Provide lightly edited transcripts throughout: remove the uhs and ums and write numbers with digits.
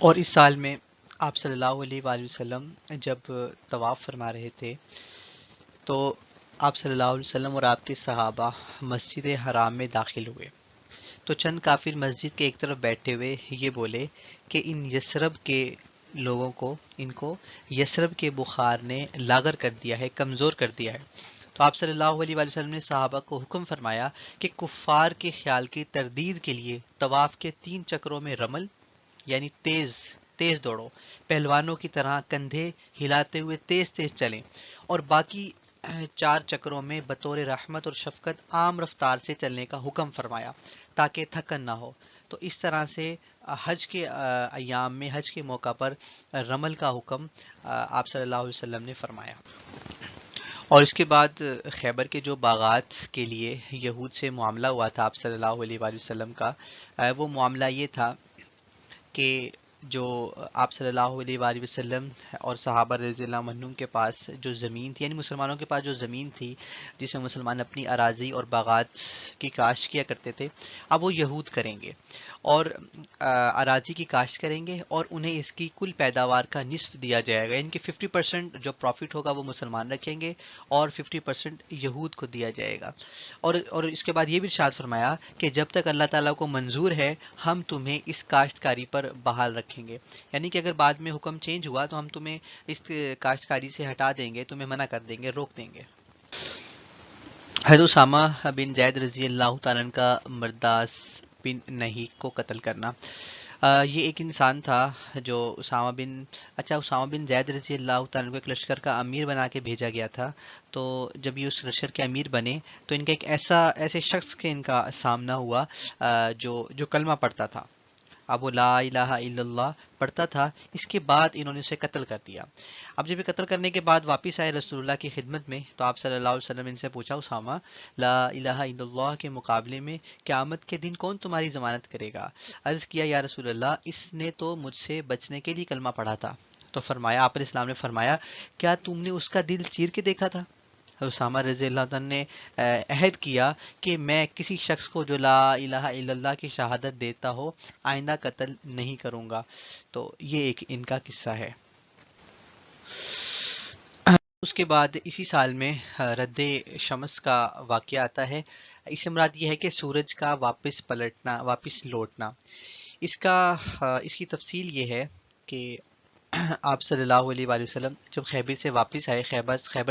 اور اس سال میں آپ صلی اللہ علیہ وآلہ وسلم جب طواف فرما رہے تھے تو آپ صلی اللہ علیہ وسلم اور آپ کے صحابہ مسجد حرام میں داخل ہوئے، تو چند کافر مسجد کے ایک طرف بیٹھے ہوئے یہ بولے کہ ان یثرب کے لوگوں کو، ان کو یثرب کے بخار نے لاغر کر دیا ہے، کمزور کر دیا ہے۔ تو آپ صلی اللہ علیہ وآلہ وسلم نے صحابہ کو حکم فرمایا کہ کفار کے خیال کی تردید کے لیے طواف کے 3 چکروں میں رمل، یعنی تیز تیز دوڑو، پہلوانوں کی طرح کندھے ہلاتے ہوئے تیز تیز چلیں، اور باقی 4 چکروں میں بطور رحمت اور شفقت عام رفتار سے چلنے کا حکم فرمایا تاکہ تھکن نہ ہو۔ تو اس طرح سے حج کے ایام میں، حج کے موقع پر رمل کا حکم آپ صلی اللہ علیہ وسلم نے فرمایا۔ اور اس کے بعد خیبر کے جو باغات کے لیے یہود سے معاملہ ہوا تھا آپ صلی اللہ علیہ وآلہ وسلم کا، وہ معاملہ یہ تھا کہ جو آپ صلی اللہ علیہ وآلہ وسلم اور صحابہ رضی اللہ عنہم کے پاس جو زمین تھی، یعنی مسلمانوں کے پاس جو زمین تھی جس میں مسلمان اپنی اراضی اور باغات کی کاشت کیا کرتے تھے، اب وہ یہود کریں گے اور اراضی کی کاشت کریں گے، اور انہیں اس کی کل پیداوار کا نصف دیا جائے گا، یعنی کہ 50% جو پروفٹ ہوگا وہ مسلمان رکھیں گے اور 50% یہود کو دیا جائے گا۔ اور اس کے بعد یہ بھی ارشاد فرمایا کہ جب تک اللہ تعالیٰ کو منظور ہے ہم تمہیں اس کاشتکاری پر بحال رکھیں گے، یعنی کہ اگر بعد میں حکم چینج ہوا تو ہم تمہیں اس کاشتکاری سے ہٹا دیں گے، تمہیں منع کر دیں گے، روک دیں گے۔ حضرت اسامہ بن زید رضی اللہ تعالیٰ عنہ کا مرداس بن نہیک کو قتل کرنا۔ یہ ایک انسان تھا جو اسامہ بن زید رضی اللہ تعالیٰ عنہ کو ایک لشکر کا امیر بنا کے بھیجا گیا تھا۔ تو جب یہ اس لشکر کے امیر بنے تو ان کا ایسے شخص کے ان کا سامنا ہوا جو کلمہ پڑھتا تھا، اب وہ لا الہ الا اللہ پڑھتا تھا، اس کے بعد انہوں نے اسے قتل کر دیا۔ اب جب یہ قتل کرنے کے بعد واپس آئے رسول اللہ کی خدمت میں تو آپ صلی اللہ علیہ وسلم ان سے پوچھا، اسامہ لا الہ الا اللہ کے مقابلے میں قیامت کے دن کون تمہاری ضمانت کرے گا؟ عرض کیا یا رسول اللہ اس نے تو مجھ سے بچنے کے لیے کلمہ پڑھا تھا۔ تو فرمایا، آپ علیہ السلام نے فرمایا، کیا تم نے اس کا دل چیر کے دیکھا تھا؟ اسامہ رضی اللہ عنہ نے عہد کیا کہ میں کسی شخص کو جو لا الہ الا اللہ کی شہادت دیتا ہو آئندہ قتل نہیں کروں گا۔ تو یہ ایک ان کا قصہ ہے۔ اس کے بعد اسی سال میں رد شمس کا واقعہ آتا ہے۔ اس سے مراد یہ ہے کہ سورج کا واپس پلٹنا، واپس لوٹنا۔ اس کی تفصیل یہ ہے کہ آپ صلی اللہ علیہ وآلہ وسلم جب خیبر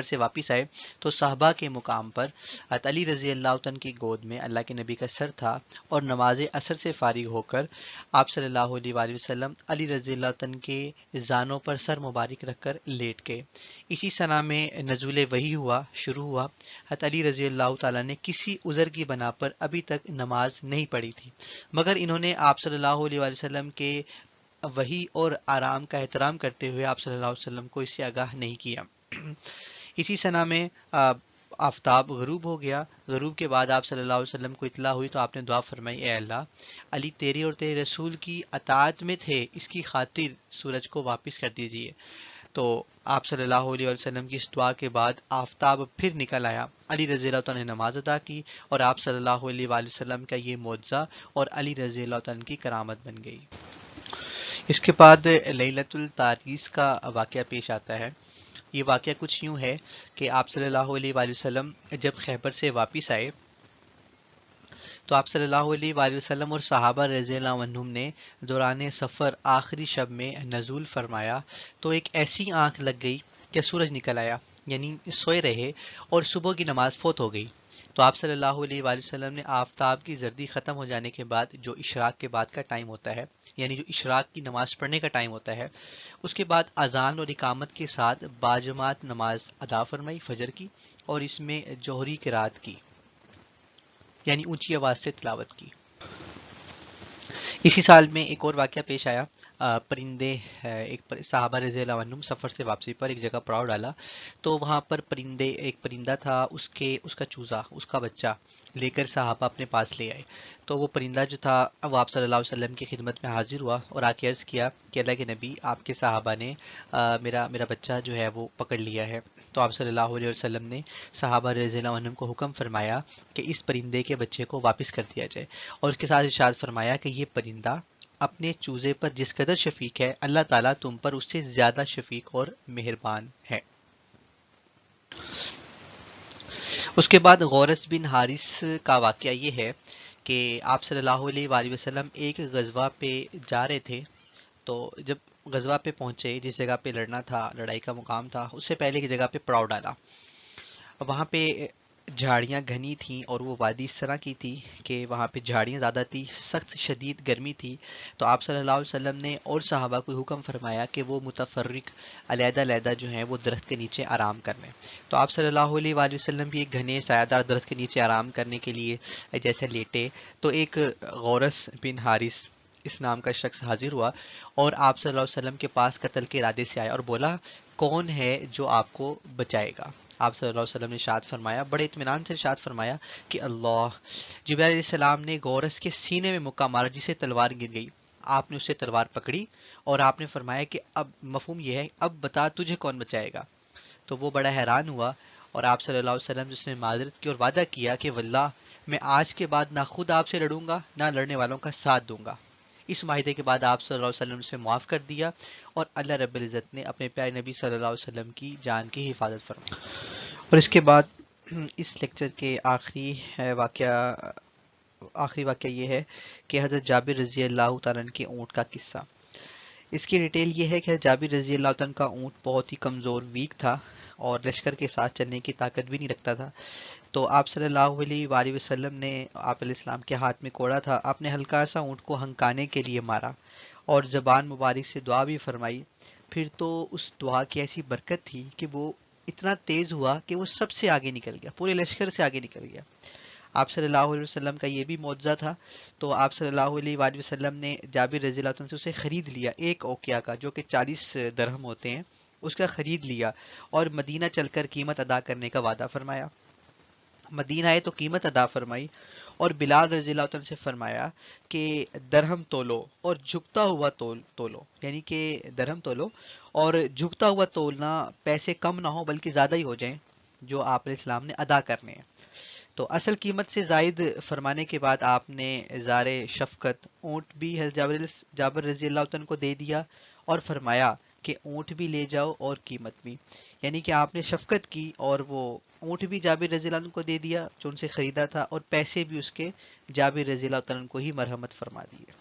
سے واپس آئے تو صحابہ کے مقام پر حضرت علی رضی اللہ عنہ کی گود میں اللہ کے نبی کا سر تھا، اور نماز عصر سے فارغ ہو کر آپ صلی اللہ علیہ وآلہ وسلم علی رضی اللہ عنہ کے زانوں پر سر مبارک رکھ کر لیٹ گئے۔ اسی سنہ میں نزول وحی شروع ہوا۔ حضرت علی رضی اللہ تعالیٰ نے کسی عذر کی بنا پر ابھی تک نماز نہیں پڑھی تھی، مگر انہوں نے آپ صلی اللہ علیہ وآلہ وسلم کے وحی اور آرام کا احترام کرتے ہوئے آپ صلی اللہ علیہ وسلم کو اس سے آگاہ نہیں کیا۔ اسی سنہ میں آفتاب غروب ہو گیا۔ غروب کے بعد آپ صلی اللہ علیہ وسلم کو اطلاع ہوئی تو آپ نے دعا فرمائی، اے اللہ، علی تیرے اور تیرے رسول کی اطاعت میں تھے، اس کی خاطر سورج کو واپس کر دیجیے۔ تو آپ صلی اللہ علیہ وسلم کی اس دعا کے بعد آفتاب پھر نکل آیا، علی رضی اللہ عنہ نے نماز ادا کی، اور آپ صلی اللہ علیہ وآلہ وسلم کا یہ معجزہ اور علی رضی اللہ عنہ کی کرامت بن گئی۔ اس کے بعد لیلۃ التاریس کا واقعہ پیش آتا ہے۔ یہ واقعہ کچھ یوں ہے کہ آپ صلی اللہ علیہ وآلہ وسلم جب خیبر سے واپس آئے تو آپ صلی اللہ علیہ وآلہ وسلم اور صحابہ رضی اللہ عنہم نے دوران سفر آخری شب میں نزول فرمایا تو ایک ایسی آنکھ لگ گئی کہ سورج نکل آیا، یعنی سوئے رہے اور صبح کی نماز فوت ہو گئی۔ تو آپ صلی اللہ علیہ وآلہ وسلم نے آفتاب کی زردی ختم ہو جانے کے بعد جو اشراق کے بعد کا ٹائم ہوتا ہے، یعنی جو اشراق کی نماز پڑھنے کا ٹائم ہوتا ہے، اس کے بعد اذان اور اقامت کے ساتھ باجماعت نماز ادا فرمائی فجر کی، اور اس میں جوہری قرات کی، یعنی اونچی آواز سے تلاوت کی۔ اسی سال میں ایک اور واقعہ پیش آیا۔ پرندے، ایک صحابہ رضی اللہ عنہم سفر سے واپسی پر ایک جگہ پڑاؤ ڈالا تو وہاں پر ایک پرندہ تھا، اس کا چوزا، اس کا بچہ لے کر صحابہ اپنے پاس لے آئے۔ تو وہ پرندہ جو تھا وہ آپ صلی اللہ علیہ وسلم کی خدمت میں حاضر ہوا اور آ کے عرض کیا کہ اللہ کے نبی، آپ کے صحابہ نے میرا بچہ جو ہے وہ پکڑ لیا ہے۔ تو آپ صلی اللہ علیہ وسلم نے صحابہ رضی اللہ عنہم کو حکم فرمایا کہ اس پرندے کے بچے کو واپس کر دیا جائے، اور اس کے ساتھ ارشاد فرمایا کہ یہ پرندہ اپنے چوزے پر جس قدر شفیق ہے اللہ تعالیٰ تم پر اس سے زیادہ شفیق اور مہربان ہے۔ اس کے بعد غورث بن حارث کا واقعہ یہ ہے کہ آپ صلی اللہ علیہ وآلہ وسلم ایک غزوہ پہ جا رہے تھے، تو جب غزوہ پہ پہنچے، جس جگہ پہ لڑنا تھا، لڑائی کا مقام تھا، اس سے پہلے کی جگہ پہ پڑاؤ ڈالا۔ وہاں پہ جھاڑیاں گھنی تھیں اور وہ وادی اس طرح کی تھی کہ وہاں پہ جھاڑیاں زیادہ تھی، سخت شدید گرمی تھی۔ تو آپ صلی اللہ علیہ وسلم نے اور صحابہ کو حکم فرمایا کہ وہ متفرق علیحدہ علیحدہ جو ہیں وہ درخت کے نیچے آرام کر لیں۔ تو آپ صلی اللہ علیہ وآلہ وسلم بھی ایک گھنے سایہ دار درخت کے نیچے آرام کرنے کے لیے جیسے لیٹے، تو ایک غورث بن حارث اس نام کا شخص حاضر ہوا اور آپ صلی اللہ علیہ وسلم کے پاس قتل کے ارادے سے آیا اور بولا کون ہے جو آپ کو بچائے گا؟ آپ صلی اللہ علیہ وسلم نے ارشاد فرمایا، بڑے اطمینان سے ارشاد فرمایا کہ اللہ۔ جبرائیل علیہ السلام نے غورث کے سینے میں مکہ مارا جسے تلوار گر گئی۔ آپ نے اسے تلوار پکڑی اور آپ نے فرمایا کہ اب مفہوم یہ ہے، اب بتا تجھے کون بچائے گا؟ تو وہ بڑا حیران ہوا اور آپ صلی اللہ علیہ وسلم جس نے معذرت کی اور وعدہ کیا کہ واللہ میں آج کے بعد نہ خود آپ سے لڑوں گا نہ لڑنے والوں کا ساتھ دوں گا۔ اس معاہدے کے بعد آپ صلی اللہ علیہ وسلم نے اسے معاف کر دیا اور اللہ رب العزت نے اپنے پیارے نبی صلی اللہ علیہ وسلم کی جان کی حفاظت فرمائی۔ اور اس کے بعد اس لیکچر کے آخری واقعہ یہ ہے کہ حضرت جابر رضی اللہ تعالیٰ عنہ کے اونٹ کا قصہ۔ اس کی ڈیٹیل یہ ہے کہ جابر رضی اللہ تعالیٰ عنہ کا اونٹ بہت ہی کمزور ویک تھا اور لشکر کے ساتھ چلنے کی طاقت بھی نہیں رکھتا تھا۔ تو آپ صلی اللہ علیہ وآلہ وسلم نے، آپ علیہ السلام کے ہاتھ میں کوڑا تھا، آپ نے ہلکا سا اونٹ کو ہنکانے کے لیے مارا اور زبان مبارک سے دعا بھی فرمائی۔ پھر تو اس دعا کی ایسی برکت تھی کہ وہ اتنا تیز ہوا کہ وہ سب سے آگے نکل گیا، پورے لشکر سے آگے نکل گیا۔ آپ صلی اللہ علیہ وسلم کا یہ بھی معجزہ تھا۔ تو آپ صلی اللہ علیہ وآلہ وسلم نے جابر رضی اللہ عنہ سے اسے خرید لیا، ایک اوقیہ کا جو کہ 40 درہم ہوتے ہیں، اس کا خرید لیا اور مدینہ چل کر قیمت ادا کرنے کا وعدہ فرمایا۔ مدینہ آئے تو قیمت ادا فرمائی اور بلال رضی اللہ عنہ سے فرمایا کہ درہم تولو اور جھکتا ہوا تولو، یعنی کہ درہم تولو اور جھکتا ہوا تولنا، پیسے کم نہ ہو بلکہ زیادہ ہی ہو جائیں جو آپ علیہ السلام نے ادا کرنے ہیں۔ تو اصل قیمت سے زائد فرمانے کے بعد آپ نے اظہار شفقت اونٹ بھی حضرت جابر رضی اللہ عنہ کو دے دیا اور فرمایا کہ اونٹ بھی لے جاؤ اور قیمت بھی، یعنی کہ آپ نے شفقت کی اور وہ اونٹ بھی جابر رضی اللہ عنہ کو دے دیا جو ان سے خریدا تھا اور پیسے بھی اس کے جابر رضی اللہ عنہ کو ہی مرحمت فرما دیے۔